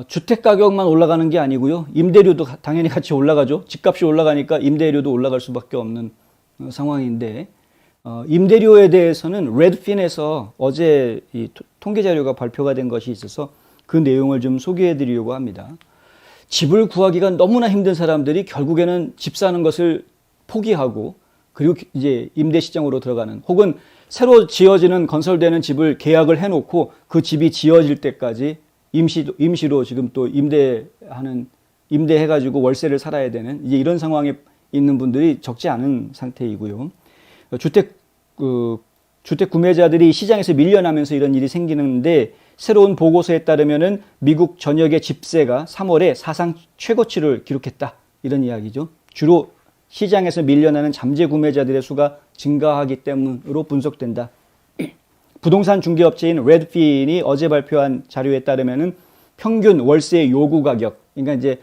주택 가격만 올라가는 게 아니고요. 임대료도 당연히 같이 올라가죠. 집값이 올라가니까 임대료도 올라갈 수밖에 없는 상황인데, 임대료에 대해서는 레드핀에서 어제 이 통계 자료가 발표가 된 것이 있어서 그 내용을 좀 소개해 드리려고 합니다. 집을 구하기가 너무나 힘든 사람들이 결국에는 집 사는 것을 포기하고 그리고 이제 임대 시장으로 들어가는, 혹은 새로 지어지는 건설되는 집을 계약을 해놓고 그 집이 지어질 때까지 임시로 지금 또 임대해가지고 월세를 살아야 되는 이제 이런 상황에 있는 분들이 적지 않은 상태이고요. 주택 구매자들이 시장에서 밀려나면서 이런 일이 생기는데, 새로운 보고서에 따르면은 미국 전역의 집세가 3월에 사상 최고치를 기록했다, 이런 이야기죠. 주로 시장에서 밀려나는 잠재 구매자들의 수가 증가하기 때문으로 분석된다. 부동산 중개업체인 레드핀이 어제 발표한 자료에 따르면은 평균 월세 요구 가격, 그러니까 이제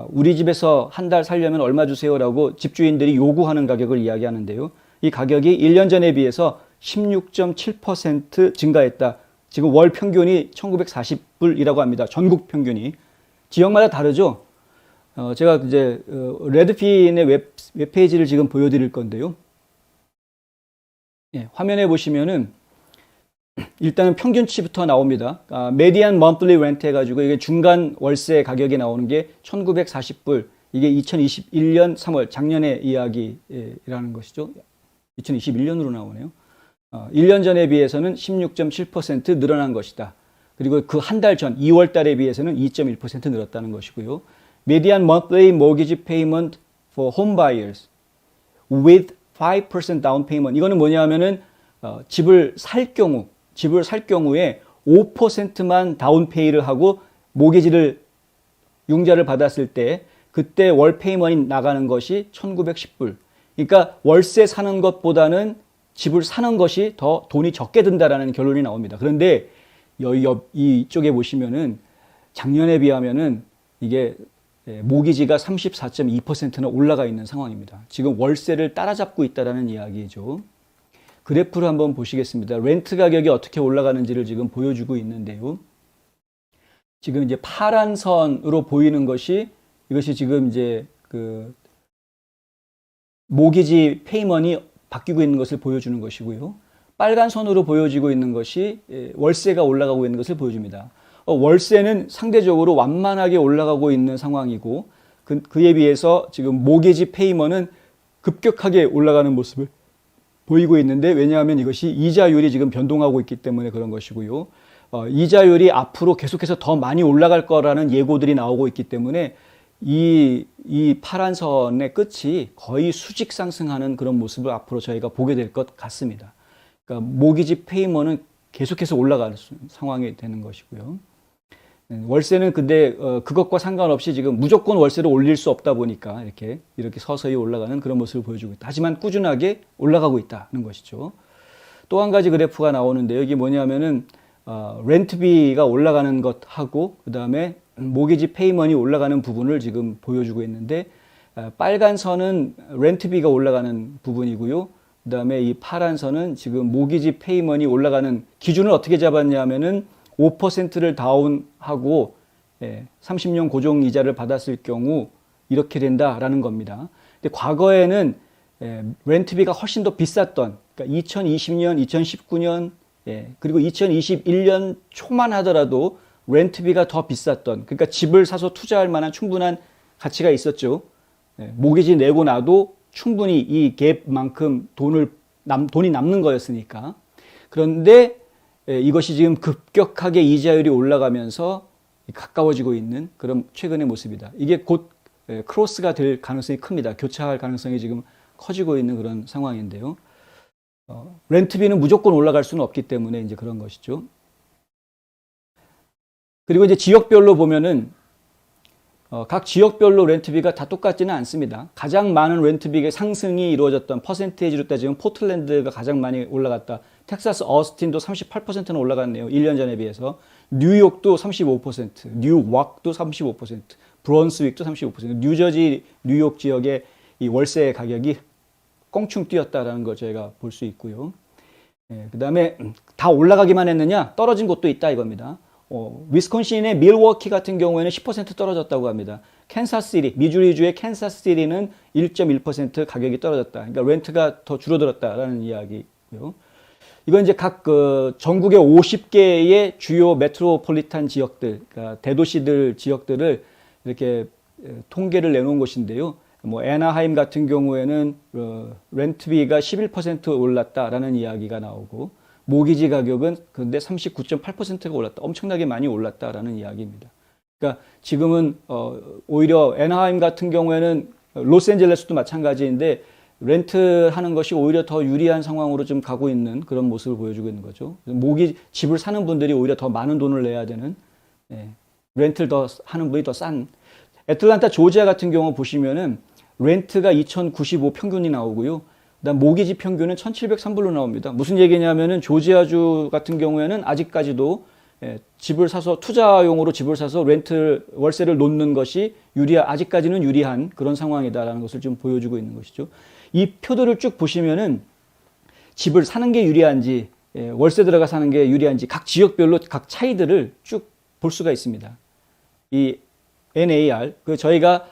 우리 집에서 한 달 살려면 얼마 주세요라고 집주인들이 요구하는 가격을 이야기하는데요. 이 가격이 1년 전에 비해서 16.7% 증가했다. 지금 월 평균이 1940불이라고 합니다. 전국 평균이. 지역마다 다르죠. 제가 이제 레드핀의 웹페이지를 지금 보여드릴 건데요. 예, 화면에 보시면은 일단은 평균치부터 나옵니다. 메디안 먼틀리 렌트 해가지고 이게 중간 월세 가격이 나오는 게 1940불. 이게 2021년 3월, 작년의 이야기라는 것이죠. 2021년으로 나오네요. 1년 전에 비해서는 16.7% 늘어난 것이다. 그리고 그 한 달 전 2월 달에 비해서는 2.1% 늘었다는 것이고요. Median monthly mortgage payment for home buyers with 5% down payment. 이거는 뭐냐면은 집을 살 경우에 5%만 다운페이를 하고 모기지를 융자를 받았을 때 그때 월 페이먼이 나가는 것이 1910불. 그러니까 월세 사는 것보다는 집을 사는 것이 더 돈이 적게 든다라는 결론이 나옵니다. 그런데 이쪽에 보시면은 작년에 비하면은 이게 모기지가 34.2%나 올라가 있는 상황입니다. 지금 월세를 따라잡고 있다라는 이야기죠. 그래프를 한번 보시겠습니다. 렌트 가격이 어떻게 올라가는지를 지금 보여주고 있는데요. 지금 이제 파란 선으로 보이는 것이, 이것이 지금 이제 그 모기지 페이먼이 바뀌고 있는 것을 보여주는 것이고요. 빨간 선으로 보여지고 있는 것이 월세가 올라가고 있는 것을 보여줍니다. 월세는 상대적으로 완만하게 올라가고 있는 상황이고, 그에 비해서 지금 모기지 페이먼은 급격하게 올라가는 모습을 보이고 있는데, 왜냐하면 이것이 이자율이 지금 변동하고 있기 때문에 그런 것이고요. 이자율이 앞으로 계속해서 더 많이 올라갈 거라는 예고들이 나오고 있기 때문에 이 파란 선의 끝이 거의 수직 상승하는 그런 모습을 앞으로 저희가 보게 될 것 같습니다. 그러니까 모기지 페이먼은 계속해서 올라가는 상황이 되는 것이고요. 월세는 근데 그것과 상관없이 지금 무조건 월세를 올릴 수 없다 보니까 이렇게 서서히 올라가는 그런 모습을 보여주고 있다. 하지만 꾸준하게 올라가고 있다는 것이죠. 또 한 가지 그래프가 나오는데, 여기 뭐냐면은 렌트비가 올라가는 것하고 그 다음에 모기지 페이먼이 올라가는 부분을 지금 보여주고 있는데, 빨간 선은 렌트비가 올라가는 부분이고요. 그 다음에 이 파란 선은 지금 모기지 페이먼이 올라가는 기준을 어떻게 잡았냐면은 5%를 다운하고 30년 고정 이자를 받았을 경우 이렇게 된다라는 겁니다. 근데 과거에는 렌트비가 훨씬 더 비쌌던, 그러니까 2020년, 2019년, 그리고 2021년 초만 하더라도 렌트비가 더 비쌌던, 그러니까 집을 사서 투자할 만한 충분한 가치가 있었죠. 모기지 내고 나도 충분히 이 갭만큼 돈이 남는 거였으니까. 그런데 이것이 지금 급격하게 이자율이 올라가면서 가까워지고 있는 그런 최근의 모습이다. 이게 곧 크로스가 될 가능성이 큽니다. 교차할 가능성이 지금 커지고 있는 그런 상황인데요. 렌트비는 무조건 올라갈 수는 없기 때문에 이제 그런 것이죠. 그리고 이제 지역별로 보면은 각 지역별로 렌트비가 다 똑같지는 않습니다. 가장 많은 렌트비의 상승이 이루어졌던 퍼센테이지로 따지면 포틀랜드가 가장 많이 올라갔다. 텍사스 어스틴도 38%는 올라갔네요. 1년 전에 비해서. 뉴욕도 35%, 뉴왁도 35%, 브론스윅도 35%, 뉴저지, 뉴욕 지역의 이 월세 가격이 껑충 뛰었다라는 걸 저희가 볼 수 있고요. 그 다음에 다 올라가기만 했느냐? 떨어진 곳도 있다 이겁니다. 위스콘신의 밀워키 같은 경우에는 10% 떨어졌다고 합니다. 캔사스시티, 미주리주의 캔사스시티는 1.1% 가격이 떨어졌다. 그러니까 렌트가 더 줄어들었다라는 이야기고요. 이건 이제 각 전국의 50개의 주요 메트로폴리탄 지역들, 그러니까 대도시들 지역들을 이렇게 통계를 내놓은 것인데요. 뭐 애나하임 같은 경우에는 렌트비가 11% 올랐다라는 이야기가 나오고 모기지 가격은 근데 39.8%가 올랐다. 엄청나게 많이 올랐다라는 이야기입니다. 그러니까 지금은 오히려 애나하임 같은 경우에는 로스앤젤레스도 마찬가지인데 렌트하는 것이 오히려 더 유리한 상황으로 좀 가고 있는 그런 모습을 보여주고 있는 거죠. 집을 사는 분들이 오히려 더 많은 돈을 내야 되는, 렌트를 더 하는 분이 더 싼. 애틀란타 조지아 같은 경우 보시면은 렌트가 2095 평균이 나오고요. 그다음 모기지 평균은 1703불로 나옵니다. 무슨 얘기냐면은 조지아주 같은 경우에는 아직까지도 집을 사서 투자용으로 집을 사서 월세를 놓는 것이 아직까지는 유리한 그런 상황이다라는 것을 좀 보여주고 있는 것이죠. 이 표들을 쭉 보시면은 집을 사는 게 유리한지 월세 들어가 사는 게 유리한지 각 지역별로 각 차이들을 쭉 볼 수가 있습니다. 이 NAR 저희가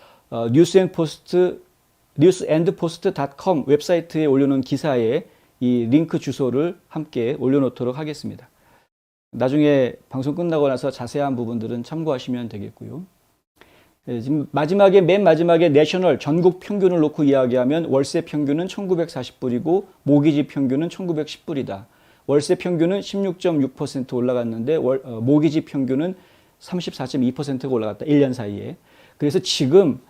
newsandpost.com 웹사이트에 올려놓은 기사에 이 링크 주소를 함께 올려놓도록 하겠습니다. 나중에 방송 끝나고 나서 자세한 부분들은 참고하시면 되겠고요. 지금 맨 마지막에 내셔널 전국 평균을 놓고 이야기하면 월세 평균은 1940불이고 모기지 평균은 1910불이다. 월세 평균은 16.6% 올라갔는데 모기지 평균은 34.2%가 올라갔다. 1년 사이에. 그래서 지금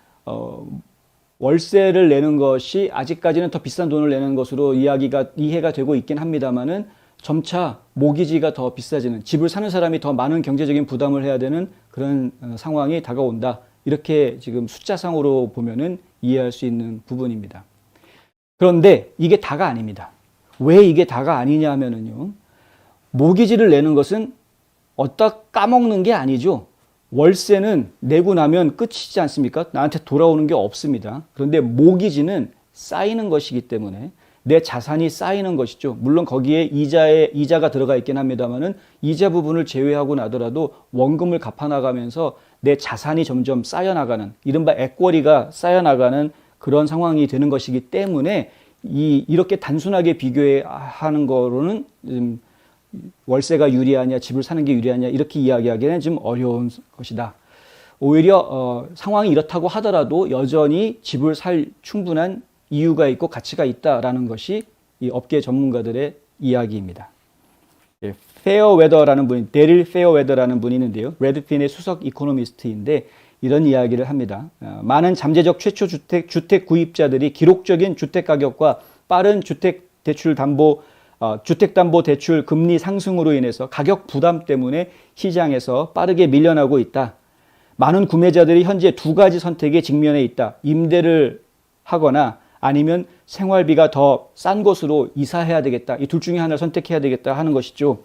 월세를 내는 것이 아직까지는 더 비싼 돈을 내는 것으로 이해가 되고 있긴 합니다만은 점차 모기지가 더 비싸지는, 집을 사는 사람이 더 많은 경제적인 부담을 해야 되는 그런 상황이 다가온다. 이렇게 지금 숫자상으로 보면은 이해할 수 있는 부분입니다. 그런데 이게 다가 아닙니다. 왜 이게 다가 아니냐 하면은요. 모기지를 내는 것은 어디다 까먹는 게 아니죠. 월세는 내고 나면 끝이지 않습니까? 나한테 돌아오는 게 없습니다. 그런데 모기지는 쌓이는 것이기 때문에 내 자산이 쌓이는 것이죠. 물론 거기에 이자가 들어가 있긴 합니다만은 이자 부분을 제외하고 나더라도 원금을 갚아나가면서 내 자산이 점점 쌓여나가는, 이른바 액권리가 쌓여나가는 그런 상황이 되는 것이기 때문에 이렇게 단순하게 비교하는 거로는 월세가 유리하냐, 집을 사는 게 유리하냐 이렇게 이야기하기에는 좀 어려운 것이다. 오히려 상황이 이렇다고 하더라도 여전히 집을 살 충분한 이유가 있고 가치가 있다라는 것이 이 업계 전문가들의 이야기입니다. 페어웨더라는 분이, 데릴 페어웨더라는 분이 있는데요. 레드핀의 수석 이코노미스트인데 이런 이야기를 합니다. 많은 잠재적 최초 주택 구입자들이 기록적인 주택 가격과 빠른 주택담보대출 금리 상승으로 인해서 가격 부담 때문에 시장에서 빠르게 밀려나고 있다. 많은 구매자들이 현재 두 가지 선택에 직면해 있다. 임대를 하거나 아니면 생활비가 더 싼 곳으로 이사해야 되겠다. 이 둘 중에 하나를 선택해야 되겠다 하는 것이죠.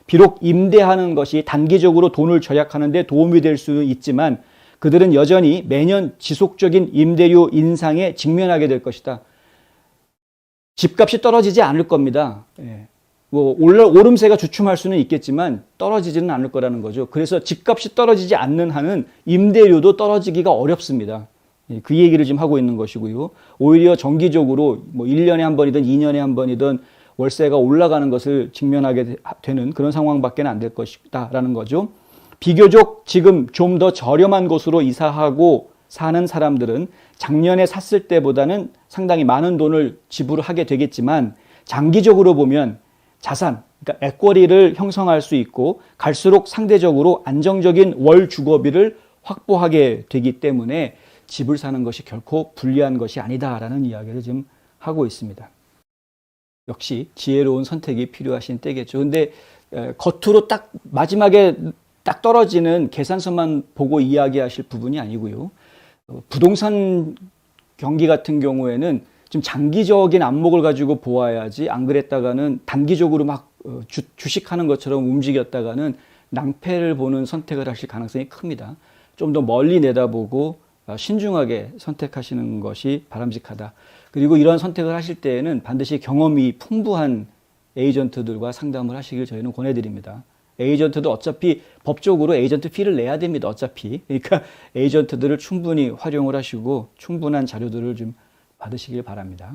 비록 임대하는 것이 단기적으로 돈을 절약하는 데 도움이 될 수 있지만 그들은 여전히 매년 지속적인 임대료 인상에 직면하게 될 것이다. 집값이 떨어지지 않을 겁니다. 오름세가 주춤할 수는 있겠지만 떨어지지는 않을 거라는 거죠. 그래서 집값이 떨어지지 않는 한은 임대료도 떨어지기가 어렵습니다. 그 얘기를 지금 하고 있는 것이고요. 오히려 정기적으로 1년에 한 번이든 2년에 한 번이든 월세가 올라가는 것을 직면하게 되는 그런 상황밖에 안 될 것이다라는 거죠. 비교적 지금 좀 더 저렴한 곳으로 이사하고 사는 사람들은 작년에 샀을 때보다는 상당히 많은 돈을 지불하게 되겠지만 장기적으로 보면 자산, 그러니까 액권리를 형성할 수 있고 갈수록 상대적으로 안정적인 월 주거비를 확보하게 되기 때문에 집을 사는 것이 결코 불리한 것이 아니다라는 이야기를 지금 하고 있습니다. 역시 지혜로운 선택이 필요하신 때겠죠. 근데 겉으로 딱 마지막에 딱 떨어지는 계산서만 보고 이야기하실 부분이 아니고요. 부동산 경기 같은 경우에는 좀 장기적인 안목을 가지고 보아야지, 안 그랬다가는 단기적으로 막 주식하는 것처럼 움직였다가는 낭패를 보는 선택을 하실 가능성이 큽니다. 좀 더 멀리 내다보고 신중하게 선택하시는 것이 바람직하다. 그리고 이런 선택을 하실 때에는 반드시 경험이 풍부한 에이전트들과 상담을 하시길 저희는 권해드립니다. 에이전트도 어차피 법적으로 에이전트 피를 내야 됩니다. 어차피. 그러니까 에이전트들을 충분히 활용을 하시고 충분한 자료들을 좀 받으시길 바랍니다.